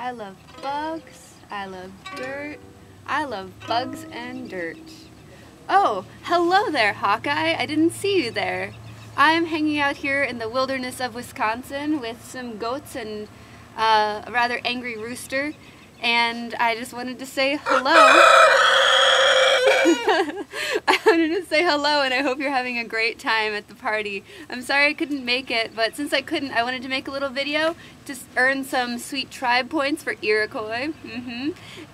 I love bugs. I love dirt. I love bugs and dirt. Oh, hello there, Hawkeye. I didn't see you there. I'm hanging out here in the wilderness of Wisconsin with some goats and a rather angry rooster, and I just wanted to say hello. I wanted to say hello, and I hope you're having a great time at the party. I'm sorry I couldn't make it, but since I couldn't, I wanted to make a little video to earn some sweet tribe points for Iroquois,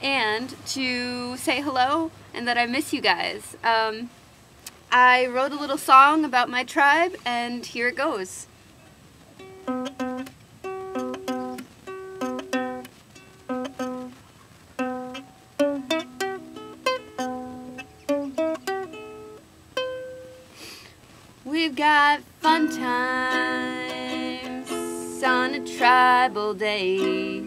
and to say hello and that I miss you guys. I wrote a little song about my tribe, and here it goes. We've got fun times on a tribal day,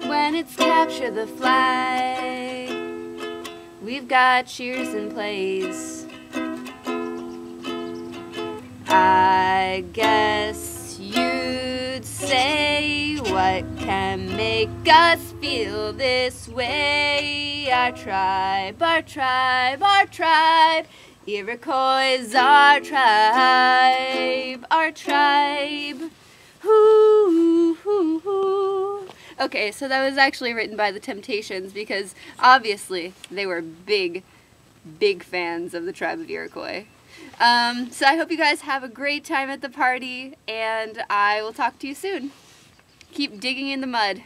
when it's capture the flag. We've got cheers and plays. I guess you'd say, what can make us feel this way? Our tribe, our tribe, our tribe. Iroquois is our tribe, our tribe. Hoo, hoo, hoo. Okay, so that was actually written by the Temptations because obviously they were big fans of the tribe of Iroquois. So I hope you guys have a great time at the party, and I will talk to you soon. Keep digging in the mud.